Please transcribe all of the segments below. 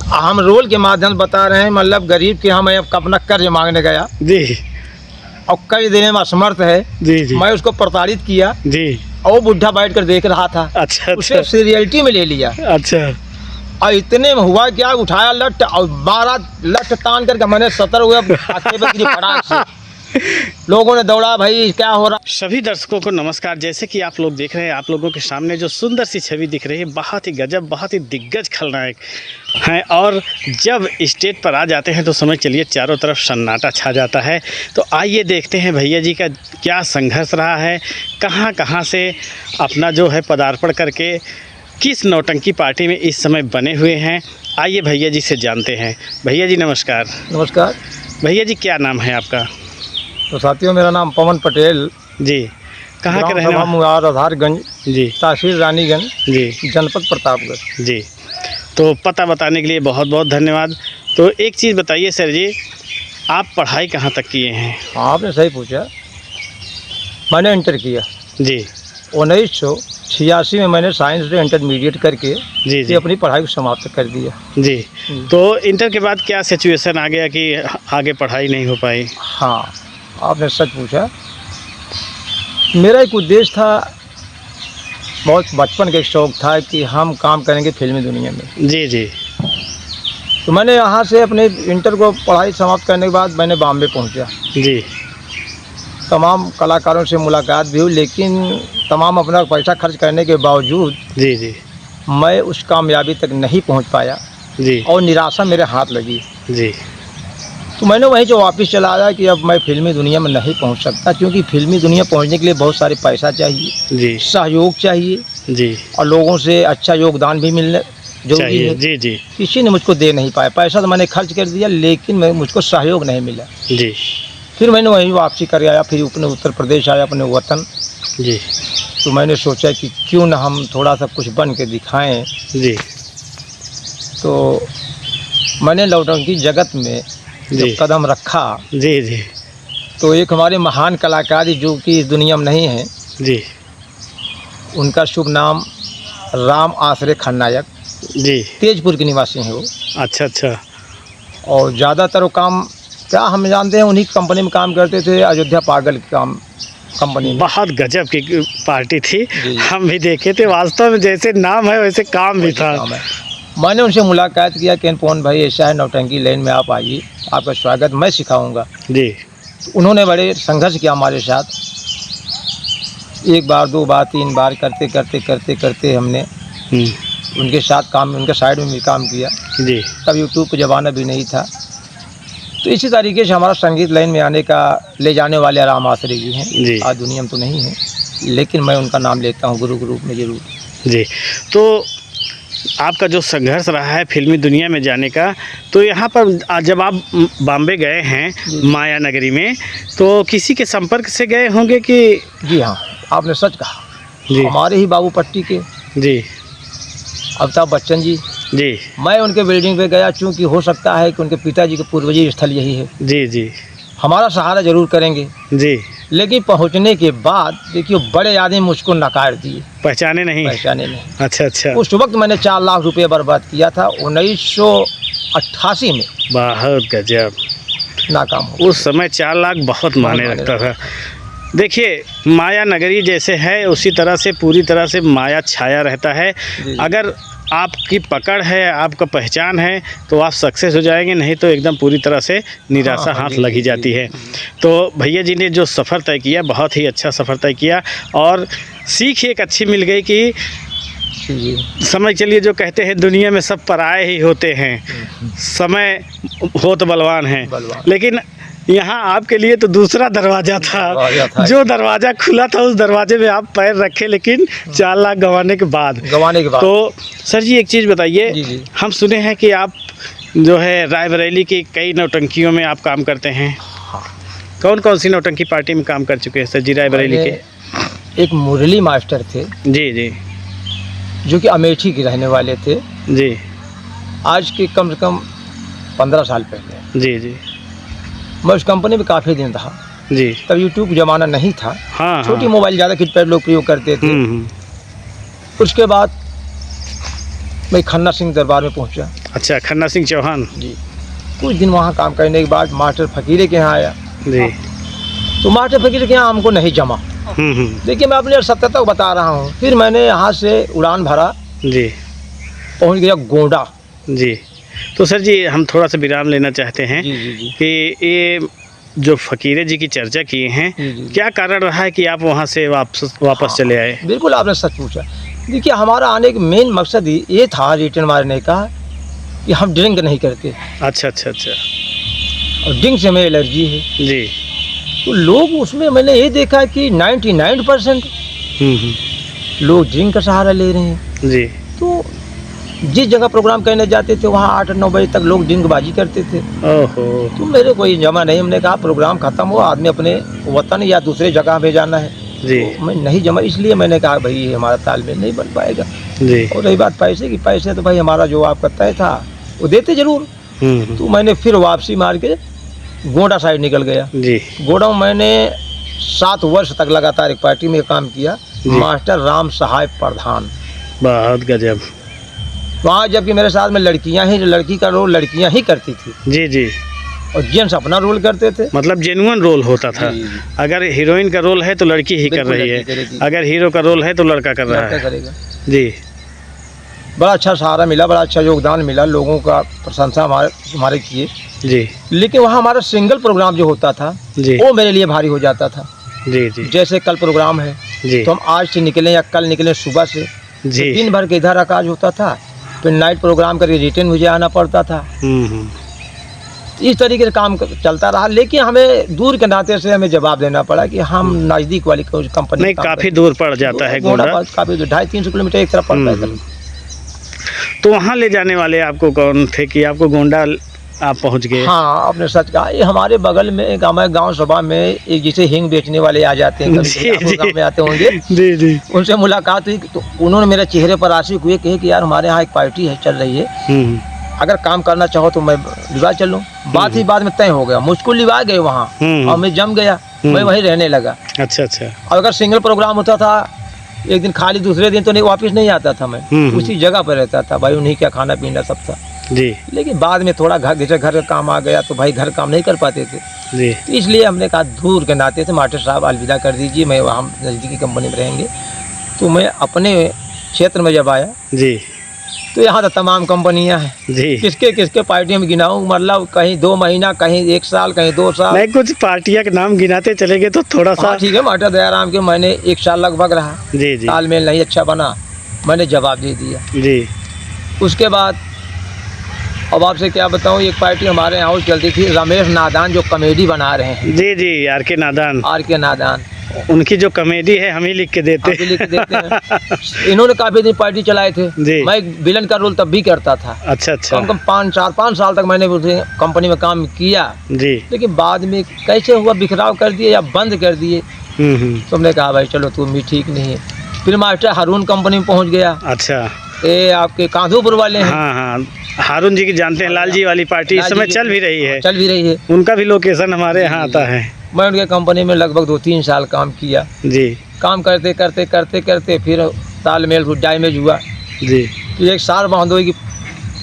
हम रोल के माध्यम से बता रहे हैं, मतलब गरीब के हम अपना कर्ज मांगने गया जी और कर्ज देने में असमर्थ है जी जी। मैं उसको प्रताड़ित किया जी। और वो बुढ़ा बैठ कर देख रहा था। अच्छा उसे सीरियलिटी में ले लिया। अच्छा। और इतने में हुआ क्या, उठाया लट और 12 लट तान करके मैंने 70 हुए फटाक से लोगों ने दौड़ा, भाई क्या हो रहा। सभी दर्शकों को नमस्कार। जैसे कि आप लोग देख रहे हैं, आप लोगों के सामने जो सुंदर सी छवि दिख रही है, बहुत ही गजब, बहुत ही दिग्गज खलनायक हैं। और जब स्टेज पर आ जाते हैं तो समझ चलिए चारों तरफ सन्नाटा छा जाता है। तो आइए देखते हैं भैया जी का क्या संघर्ष रहा है, कहाँ कहाँ से अपना जो है पदार्पण करके किस नौटंकी पार्टी में इस समय बने हुए हैं। आइए भैया जी से जानते हैं। भैया जी नमस्कार। नमस्कार भैया जी क्या नाम है आपका? तो साथियों, मेरा नाम पवन पटेल जी। कहाँ के रहने वाले? आधारगंज जी। तहसील रानीगंज जी। जनपद प्रतापगढ़। जी। तो पता बताने के लिए बहुत बहुत धन्यवाद। तो एक चीज़ बताइए सर जी, आप पढ़ाई कहाँ तक किए हैं? आपने सही पूछा। मैंने इंटर किया जी। 1986 में मैंने साइंस से इंटरमीडिएट करके जी जी। अपनी पढ़ाई को समाप्त कर दिया। जी। तो इंटर के बाद क्या सिचुएशन आ गया कि आगे पढ़ाई नहीं हो पाई? हाँ, आपने सच पूछा। मेरा एक उद्देश्य था, बहुत बचपन का एक शौक़ था कि हम काम करेंगे फिल्मी दुनिया में। जी जी। तो मैंने यहाँ से अपने इंटर को पढ़ाई समाप्त करने के बाद मैंने बॉम्बे पहुँचा। जी। तमाम कलाकारों से मुलाकात भी हुई, लेकिन तमाम अपना पैसा खर्च करने के बावजूद जी जी। मैं उस कामयाबी तक नहीं पहुँच पाया जी। और निराशा मेरे हाथ लगी। जी। तो मैंने वहीं जो वापस चला आया कि अब मैं फिल्मी दुनिया में नहीं पहुंच सकता, क्योंकि फिल्मी दुनिया पहुंचने के लिए बहुत सारे पैसा चाहिए, जी। सहयोग चाहिए जी। और लोगों से अच्छा योगदान भी मिलने जरूरी है। जी जी। किसी ने मुझको दे नहीं पाया। पैसा तो मैंने खर्च कर दिया, लेकिन मुझको सहयोग नहीं मिला। जी। फिर मैंने वहीं वापसी कर आया, फिर अपने उत्तर प्रदेश आया, अपने वतन। जी। तो मैंने सोचा कि क्यों ना हम थोड़ा सा कुछ बन के दिखाएँ। जी। तो मैंने नौटंकी जगत में जब कदम रखा, जी जी, तो एक हमारे महान कलाकार जो कि इस दुनिया में नहीं हैं जी, उनका शुभ नाम राम आश्रय खलनायक जी, तेजपुर के निवासी हैं वो। अच्छा अच्छा। और ज़्यादातर वो काम क्या हम जानते हैं, उन्हीं कंपनी में काम करते थे, अयोध्या पागल की कंपनी में। बहुत गजब की पार्टी थी, हम भी देखे थे। वास्तव में जैसे नाम है वैसे काम भी था। मैंने उनसे मुलाकात किया कि पवन भाई ऐसा है, नौटंकी लाइन में आप आइए, आपका स्वागत, मैं सिखाऊंगा। जी। तो उन्होंने बड़े संघर्ष किया हमारे साथ। एक बार, दो बार, तीन बार करते करते करते करते हमने उनके साथ काम, उनके साइड में भी काम किया। जी। तब यूट्यूब का ज़माना भी नहीं था। तो इसी तरीके से हमारा संगीत लाइन में आने का ले जाने वाले राम आश्रय जी हैं। आज दुनिया में तो नहीं है, लेकिन मैं उनका नाम लेता हूँ गुरु के रूप में जरूर। जी। तो आपका जो संघर्ष रहा है फिल्मी दुनिया में जाने का, तो यहाँ पर जब आप बॉम्बे गए हैं माया नगरी में, तो किसी के संपर्क से गए होंगे कि? जी हाँ, आपने सच कहा। जी। हमारे ही बाबूपट्टी के जी अमिताभ बच्चन जी। जी। मैं उनके बिल्डिंग पे गया, चूँकि हो सकता है कि उनके पिताजी के पूर्वजी स्थल यही है। जी जी। हमारा सहारा जरूर करेंगे। जी। लेकिन पहुंचने के बाद देखिए बड़े आदमी मुझको नकार दिए, पहचाने नहीं। अच्छा अच्छा। उस वक्त मैंने 4 लाख रुपये बर्बाद किया था 1988 में। बहुत गजब, नाकाम हो। उस समय 4 लाख बहुत मायने रखता था। देखिए माया नगरी जैसे है उसी तरह से पूरी तरह से माया छाया रहता है। अगर आपकी पकड़ है, आपका पहचान है, तो आप सक्सेस हो जाएंगे, नहीं तो एकदम पूरी तरह से निराशा हाथ लगी जाती है। तो भैया जी ने जो सफ़र तय किया, बहुत ही अच्छा सफ़र तय किया और सीख एक अच्छी मिल गई कि समझ चलिए जो कहते हैं दुनिया में सब पराए ही होते हैं, समय हो तो बलवान हैं, लेकिन यहाँ आपके लिए तो दूसरा दरवाज़ा था। जो दरवाज़ा खुला था उस दरवाजे में आप पैर रखे, लेकिन 4 लाख गंवाने के बाद। तो सर जी एक चीज़ बताइए, हम सुने हैं कि आप जो है रायबरेली की कई नौटंकियों में आप काम करते हैं। हाँ। कौन कौन सी नौटंकी पार्टी में काम कर चुके हैं सर जी रायबरेली के? एक मुरली मास्टर थे। जी जी। जो कि अमेठी के रहने वाले थे। जी। आज के कम से कम 15 साल पहले। जी जी। मैं उस कंपनी में काफ़ी दिन रहा। जी। तब यूट्यूब ज़माना नहीं था। हाँ। छोटी मोबाइल ज़्यादा कीपैड लोग प्रयोग करते थे। उसके बाद मैं खन्ना सिंह दरबार में पहुंचा। अच्छा, खन्ना सिंह चौहान जी। कुछ दिन वहाँ काम करने के बाद मास्टर फकीरे के यहाँ आया जी। तो मास्टर फकीरे के यहाँ हमको नहीं जमा। देखिए मैं अपने सत्यता को बता रहा हूँ। फिर मैंने यहाँ से उड़ान भरा जी, पहुँच गया गोंडा जी। तो सर जी हम थोड़ा सा विराम लेना चाहते हैं जी जी जी कि ये जो फकीरे जी की चर्चा किए हैं, जी। क्या कारण रहा है कि आप वहाँ से वापस चले आए? बिल्कुल आपने सच पूछा। देखिए हमारा आने का मेन मकसद ही ये था रिटर्न मारने का कि हम ड्रिंक नहीं करते अच्छा अच्छा अच्छा और ड्रिंक से हमें एलर्जी है। जी। तो लोग उसमें मैंने ये देखा कि 99% लोग ड्रिंक का सहारा ले रहे हैं। जी। तो जिस जगह प्रोग्राम करने जाते थे वहाँ 8-9 बजे तक लोग ड्रिंकबाजी करते थे। ओहो। तो मेरे कोई जमा नहीं। हमने कहा प्रोग्राम खत्म हुआ, आदमी अपने वतन या दूसरे जगह पे जाना है। जी। तो मैं नहीं जमा, इसलिए मैंने कहा भाई ये हमारा तालमेल नहीं बन पाएगा। जी। और रही बात पैसे की, पैसे तो भाई हमारा जो आपका तय था वो देते जरूर। तो मैंने फिर वापसी मार के गोंडा साइड निकल गया। जी। गोंडा में मैंने 7 वर्ष तक लगातार एक पार्टी में काम किया, मास्टर राम सहाय प्रधान। बहुत गजब। वहाँ जबकि मेरे साथ में लड़कियाँ ही, लड़की का रोल लड़कियाँ ही करती थी जी जी। और जेंट्स अपना रोल करते थे। मतलब जेन्युइन रोल होता था। जी, जी। अगर हीरोइन का रोल है तो लड़की ही कर बिल्कुल रही लड़की है, करेगी। अगर हीरो का रोल है तो लड़का कर रहा लड़का है। करेगा। जी। बड़ा अच्छा सहारा मिला, बड़ा अच्छा योगदान मिला, लोगों का प्रशंसा हमारे किए। जी। लेकिन वहाँ हमारा सिंगल प्रोग्राम जो होता था जी वो मेरे लिए भारी हो जाता था। जी जी जैसे कल प्रोग्राम है जी तो हम आज से निकलें या कल निकलें सुबह से, तो जी। दिन भर के इधर आकाश होता था, फिर नाइट प्रोग्राम करके रिटर्न मुझे आना पड़ता था। इस तरीके से काम चलता रहा। लेकिन हमें दूर के नाते से हमें जवाब देना पड़ा कि हम नज़दीक वाली कंपनी नहीं, काफ़ी दूर पड़ जाता है गोंडा। काफ़ी 250-300 किलोमीटर एक तरफ पड़ता है। तो वहाँ ले जाने वाले आपको कौन थे कि आपको गोंडा आप पहुँच गए? हाँ आपने सच कहा। ये हमारे बगल में एक हमारे गांव सभा में एक जिसे हिंग बेचने वाले आ जाते हैं, जी, कभी गांव में आते होंगे। जी जी। उनसे मुलाकात हुई तो उन्होंने मेरे चेहरे पर आशिक हुए, कहे कि यार हमारे यहाँ एक पार्टी है चल रही है, अगर काम करना चाहो तो मैं लिवा चलूँ। बात ही बाद में तय हो गया, मुझको लिवा गए वहाँ और मैं जम गया, मैं वहीं रहने लगा। अच्छा अच्छा। और अगर सिंगल प्रोग्राम होता था एक दिन खाली, दूसरे दिन तो नहीं वापस नहीं आता था। मैं उसी जगह पर रहता था भाई, उन्हीं का खाना पीना सब था जी। लेकिन बाद में थोड़ा घर का काम आ गया तो भाई घर काम नहीं कर पाते थे जी। तो इसलिए हमने कहा दूर के नाते थे मास्टर साहब अलविदा कर दीजिए, मैं वहाँ नज़दीकी कंपनी में रहेंगे। तो मैं अपने क्षेत्र में जब आया जी तो यहाँ तो तमाम कंपनियाँ हैं जी। किसके पार्टियों में गिनाऊँ, मतलब कहीं 2 महीना, कहीं 1 साल, कहीं 2 साल। नहीं, कुछ पार्टियाँ के नाम गिनाते चलेंगे तो थोड़ा सा। ठीक है, मास्टर दयाराम के मैंने 1 साल लगभग रहा। जी जी। तालमेल नहीं अच्छा बना, मैंने जवाब दे दिया। जी। उसके बाद अब आपसे क्या बताऊँ, एक पार्टी हमारे यहाँ चलती थी, रमेश नादान जो कॉमेडी बना रहे हैं। जी जी। आर के नादान, उनकी जो कॉमेडी है हम ही लिख के देते हैं। इन्होंने काफी दिन पार्टी चलाए थे जी। मैं विलन का रोल तब भी करता था। अच्छा अच्छा। कम 5 साल तक मैंने उस कंपनी में काम किया जी। लेकिन बाद में कैसे हुआ बिखराव कर दिए या बंद कर दिए। तो हमने कहा भाई चलो तुम भी ठीक नहीं है। फिर मास्टर हारून कंपनी में पहुंच गया। अच्छा। ये आपके कांधोपुर वाले हैं। हाँ हाँ, हारून जी की जानते हैं, लाल जी वाली पार्टी इस समय चल भी रही है। उनका भी लोकेशन हमारे यहाँ आता है। मैं उनके कंपनी में लगभग 2-3 साल काम किया जी। काम करते करते फिर तालमेल डैमेज हुआ जी। फिर एक साल बहदोई की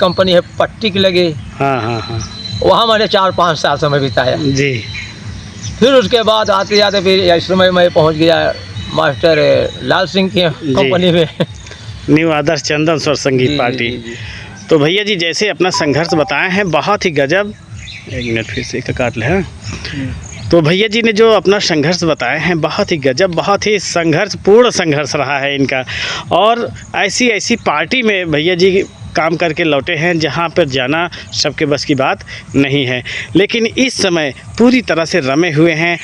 कंपनी है पट्टी के लगे। हाँ हाँ हाँ। वहाँ मैंने 4-5 साल समय बिताया जी। फिर उसके बाद आते जाते फिर इस समय मैं पहुँच गया मास्टर लाल सिंह की कंपनी में, न्यू आदर्श चंदन स्वर संगीत पार्टी। तो भैया जी जैसे अपना संघर्ष बताए हैं बहुत ही गजब, 1 मिनट फिर से काट ले। तो भैया जी ने जो अपना संघर्ष बताए हैं बहुत ही गजब, बहुत ही संघर्षपूर्ण संघर्ष रहा है इनका। और ऐसी पार्टी में भैया जी काम करके लौटे हैं जहां पर जाना सबके बस की बात नहीं है, लेकिन इस समय पूरी तरह से रमे हुए हैं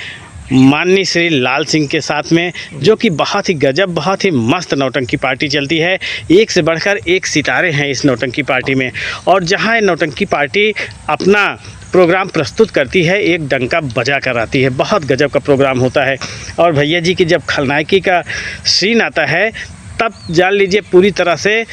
माननीय श्री लाल सिंह के साथ में, जो कि बहुत ही गजब, बहुत ही मस्त नौटंकी पार्टी चलती है। एक से बढ़कर एक सितारे हैं इस नौटंकी पार्टी में। और जहां ये नौटंकी पार्टी अपना प्रोग्राम प्रस्तुत करती है एक डंका बजा कर आती है, बहुत गजब का प्रोग्राम होता है। और भैया जी की जब खलनायकी का सीन आता है तब जान लीजिए पूरी तरह से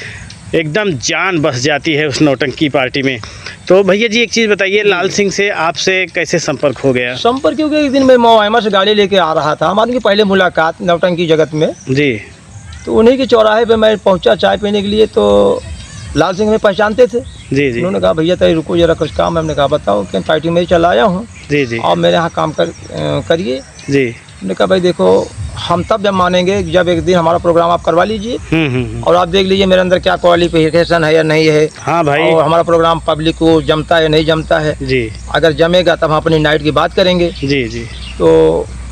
एकदम जान बस जाती है उस नौटंकी पार्टी में। तो भैया जी एक चीज़ बताइए, लाल सिंह से आपसे कैसे संपर्क हो गया? संपर्क क्योंकि एक दिन मैं मोहम्मद से गाड़ी लेके आ रहा था, हमारी पहले मुलाकात नौटंकी जगत में। जी। तो उन्हीं के चौराहे पे मैं पहुंचा चाय पीने के लिए, तो लाल सिंह में पहचानते थे। जी जी उन्होंने कहा भैया तो रुको जरा कुछ काम है। हमने कहा बताओ कि पार्टी में चला आया हूँ, जी जी आप मेरे यहाँ काम करिए। जी। उन्होंने कहा भाई देखो हम तब जब मानेंगे जब एक दिन हमारा प्रोग्राम आप करवा लीजिए और आप देख लीजिए मेरे अंदर क्या क्वालिफिकेशन है या नहीं है। हाँ भाई। और हमारा प्रोग्राम पब्लिक को जमता है नहीं जमता है जी। अगर जमेगा तब हम अपनी नाइट की बात करेंगे। जी जी। तो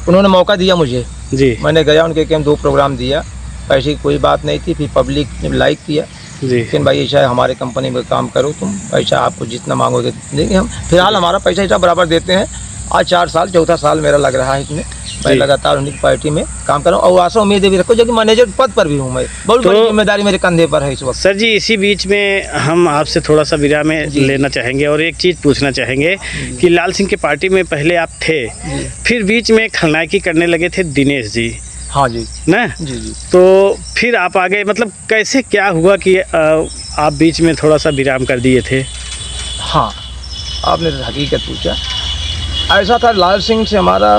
उन्होंने मौका दिया मुझे जी। मैंने गया उनके केम 2 प्रोग्राम दिया। पैसे की कोई बात नहीं थी। फिर पब्लिक ने लाइक किया। जी। लेकिन भाई ऐसा है हमारे कंपनी में काम करो तुम, पैसा आपको जितना मांगोगे देंगे हम। फिलहाल हमारा पैसा ऐसा बराबर देते हैं। आज 4 साल 4था साल मेरा लग रहा है इसमें। मैं लगातार उनकी पार्टी में काम कर रहा हूँ और आशा उम्मीद भी रखो जो कि मैनेजर पद पर भी हूँ मैं। बहुत बड़ी जिम्मेदारी मेरे कंधे पर है इस वक्त। सर जी इसी बीच में हम आपसे थोड़ा सा विराम लेना चाहेंगे और एक चीज़ पूछना चाहेंगे कि लाल सिंह की पार्टी में पहले आप थे, फिर बीच में खलनायकी करने लगे थे दिनेश जी। हाँ जी ना जी जी। तो फिर आप आगे मतलब कैसे क्या हुआ कि आप बीच में थोड़ा सा विराम कर दिए थे? हाँ आपने हकीकत पूछा। ऐसा था लाल सिंह से हमारा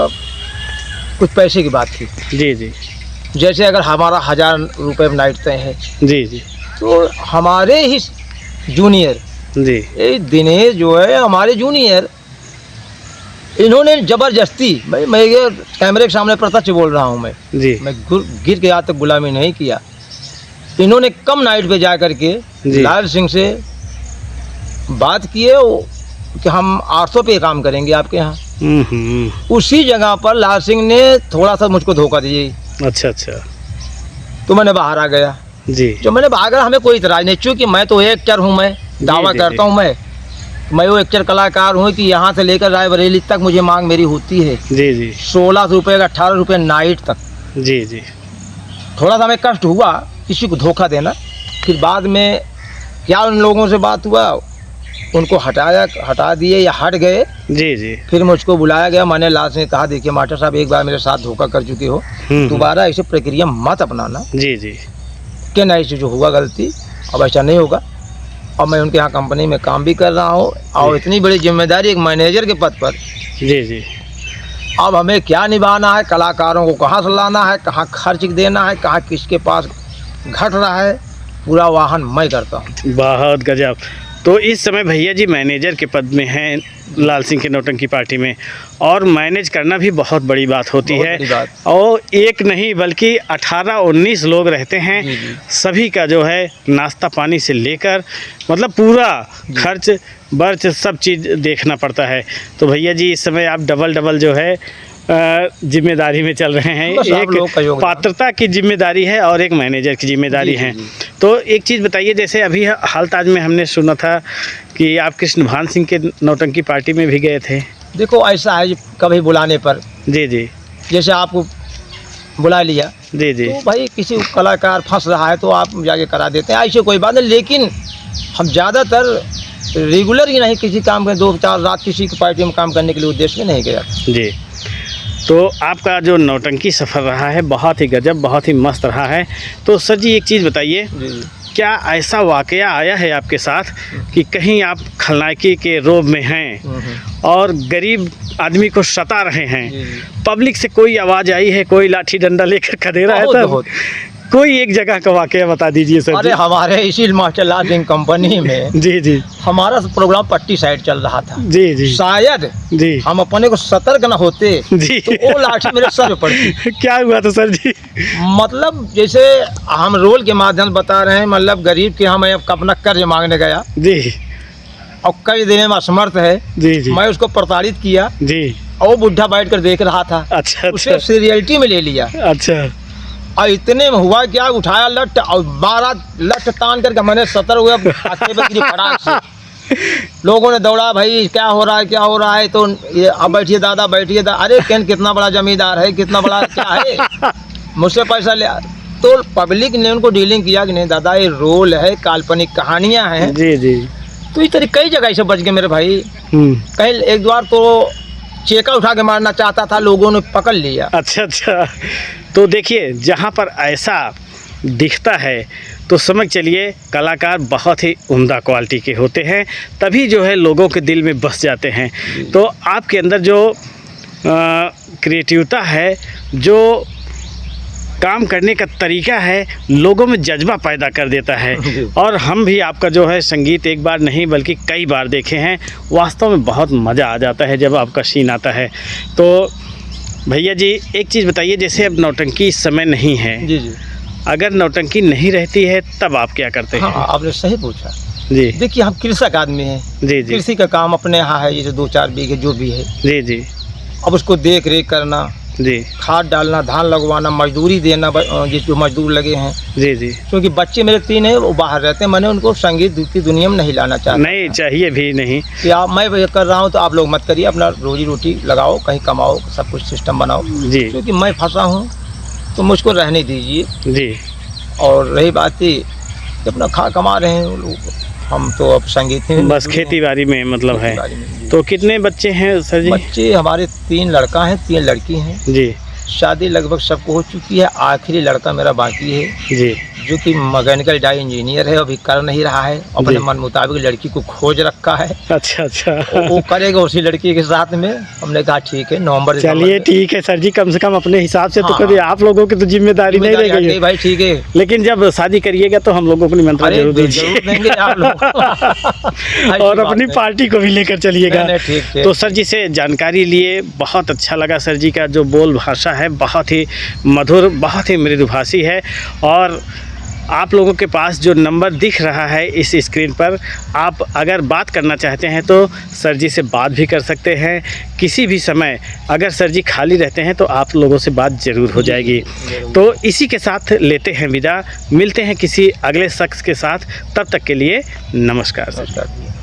कुछ पैसे की बात थी। जी जी। जैसे अगर हमारा 1000 रुपये नाइट तय है जी जी तो हमारे ही जूनियर जी ये दिनेश जो है हमारे जूनियर इन्होंने ज़बरदस्ती भाई मैं ये कैमरे के सामने प्रत्यक्ष बोल रहा हूँ जी। मैं गिर के आज तक गुलामी नहीं किया। इन्होंने कम नाइट पे जा करके लाल सिंह से बात किए कि हम 800 पे काम करेंगे आपके यहाँ। उसी जगह पर लाल सिंह ने थोड़ा सा मुझको धोखा दिए। अच्छा अच्छा। तो मैंने बाहर आ गया जी। जो मैंने बाहर गया हमें कोई इतराज नहीं, चूँकि मैं तो एक्टर हूँ, मैं दावा करता हूँ मैं वो एक्टर कलाकार हूँ कि यहाँ से लेकर रायबरेली तक मुझे मांग मेरी होती है। जी जी। 16 रुपये का 18 रुपये नाइट तक। जी जी। थोड़ा सा हमें कष्ट हुआ किसी को धोखा देना। फिर बाद में क्या उन लोगों से बात हुआ, उनको हटा दिए या हट गए। जी जी। फिर मुझको बुलाया गया। मैंने लाल से कहा देखिए मास्टर साहब एक बार मेरे साथ धोखा कर चुके हो, दोबारा ऐसे प्रक्रिया मत अपनाना। जी जी। कि नहीं से जो हुआ गलती अब ऐसा नहीं होगा। और मैं उनके यहाँ कंपनी में काम भी कर रहा हूँ और इतनी बड़ी जिम्मेदारी एक मैनेजर के पद पर। जी जी। अब हमें क्या निभाना है, कलाकारों को कहाँ से लाना है, कहाँ खर्च देना है, कहाँ किसके पास घट रहा है, पूरा वाहन मैं करता हूँ। बहुत गजब। तो इस समय भैया जी मैनेजर के पद में हैं लाल सिंह के नौटंकी पार्टी में और मैनेज करना भी बहुत बड़ी बात होती है। और एक नहीं बल्कि 18-19 लोग रहते हैं। सभी का जो है नाश्ता पानी से लेकर मतलब पूरा खर्च बर्च सब चीज़ देखना पड़ता है। तो भैया जी इस समय आप डबल जो है जिम्मेदारी में चल रहे हैं। एक पात्रता की जिम्मेदारी है और एक मैनेजर की जिम्मेदारी है। तो एक चीज़ बताइए, जैसे अभी हाल ताज में हमने सुना था कि आप कृष्णभान सिंह के नौटंकी पार्टी में भी गए थे। देखो ऐसा है कभी बुलाने पर। जी जी। जैसे आपको बुला लिया। जी जी। तो भाई किसी कलाकार फंस रहा है तो आप जाके करा देते हैं, ऐसे कोई बात नहीं। लेकिन हम ज़्यादातर रेगुलर ही नहीं किसी काम में 2-4 रात किसी की पार्टी में काम करने के लिए उद्देश्य में नहीं गया। जी। तो आपका जो नौटंकी सफ़र रहा है बहुत ही गजब, बहुत ही मस्त रहा है। तो सर जी एक चीज़ बताइए, क्या ऐसा वाकया आया है आपके साथ कि कहीं आप खलनायकी के रोब में हैं और गरीब आदमी को सता रहे हैं, पब्लिक से कोई आवाज़ आई है, कोई लाठी डंडा लेकर खड़े रहा है? तब कोई एक जगह का वाकया बता दीजिए सर। अरे हमारे इसी मास्टर लाल सिंह कंपनी में जी जी हमारा प्रोग्राम पट्टी साइड चल रहा था। जी जी। शायद जी हम अपने को सतर्क न होते जी तो वो लाठी मेरे सर पे पड़ती। क्या हुआ था सर जी? मतलब जैसे हम रोल के माध्यम से बता रहे हैं, मतलब गरीब के यहाँ मैं अपना कर्ज मांगने गया जी और कर्ज देने में असमर्थ है जी जी। मैं उसको प्रताड़ित किया जी और वो बुढ़ा बैठ कर देख रहा था। अच्छा। उसे सीरियलिटी में ले लिया। अच्छा। और इतने में हुआ क्या, उठाया लट और 12 लट तान करके मैंने 70 हुआ फटाक से। लोगों ने दौड़ा भाई क्या हो रहा है क्या हो रहा है। तो ये अब बैठिए दादा बैठिए दादा। अरे कैन कितना बड़ा जमींदार है, कितना बड़ा क्या है, मुझसे पैसा ले। तो पब्लिक ने उनको डीलिंग किया कि नहीं दादा ये रोल है, काल्पनिक कहानियाँ हैं। जी जी। तो इस तरह कई जगह से बच गए मेरे भाई। कहीं एक बार तो चेका उठा के मारना चाहता था, लोगों ने पकड़ लिया। अच्छा अच्छा। तो देखिए जहाँ पर ऐसा दिखता है तो समझ चलिए कलाकार बहुत ही उम्दा क्वालिटी के होते हैं, तभी जो है लोगों के दिल में बस जाते हैं। तो आपके अंदर जो क्रिएटिविटी है, जो काम करने का तरीका है लोगों में जज्बा पैदा कर देता है। और हम भी आपका जो है संगीत एक बार नहीं बल्कि कई बार देखे हैं, वास्तव में बहुत मज़ा आ जाता है जब आपका सीन आता है। तो भैया जी एक चीज़ बताइए, जैसे अब नौटंकी इस समय नहीं है, जी जी, अगर नौटंकी नहीं रहती है तब आप क्या करते हैं? हाँ आपने सही पूछा। जी देखिए हम कृषक आदमी हैं, जी जी कृषि का काम अपने यहाँ है, जैसे 2-4 बीघे जो भी है, जी जी अब उसको देख रेख करना, जी खाद डालना, धान लगवाना, मजदूरी देना, जिस जो मजदूर लगे हैं, जी जी क्योंकि बच्चे मेरे 3 हैं वो बाहर रहते हैं, मैंने उनको संगीत की दुनिया में नहीं लाना चाहता। नहीं चाहिए भी नहीं। कि आप मैं कर रहा हूँ तो आप लोग मत करिए, अपना रोजी रोटी लगाओ, कहीं कमाओ, सब कुछ सिस्टम बनाओ, जी क्योंकि मैं फंसा हूँ तो मुझको रहने दीजिए। जी और रही बात ही कि अपना कमा रहे हैं वो लोग, हम तो अब संगीत में बस खेती बाड़ी में मतलब है। बाड़ी में, जी। तो कितने बच्चे हैं सर जी? बच्चे हमारे 3 लड़का हैं, 3 लड़की हैं। जी शादी लगभग सबको हो चुकी है, आखिरी लड़का मेरा बाकी है, जी जो कि मैकेनिकल डाई इंजीनियर है, अभी कर नहीं रहा है, अपने जी। मन मुताबिक लड़की को खोज रखा है, अच्छा अच्छा वो करेगा उसी लड़की के साथ में। हमने कहा ठीक है, नवंबर चलिए ठीक है सर जी, कम से कम अपने हिसाब से तो हाँ। कभी आप लोगों की तो जिम्मेदारी नहीं रह गई है। भाई ठीक है, लेकिन जब शादी करिएगा तो हम लोगों को निमंत्रण अरे जरूर जरूर दीजिए देंगे आप लोग। और अपनी पार्टी को भी लेकर चलिएगा। नहीं, ठीक है। तो सर जी से जानकारी लिए बहुत अच्छा लगा। सर जी का जो बोल भाषा है बहुत ही मधुर, बहुत ही मृदुभाषी है। और आप लोगों के पास जो नंबर दिख रहा है इस स्क्रीन पर, आप अगर बात करना चाहते हैं तो सर जी से बात भी कर सकते हैं किसी भी समय। अगर सर जी खाली रहते हैं तो आप लोगों से बात ज़रूर हो जाएगी। तो इसी के साथ लेते हैं विदा, मिलते हैं किसी अगले शख्स के साथ, तब तक के लिए नमस्कार सर। नमस्कार।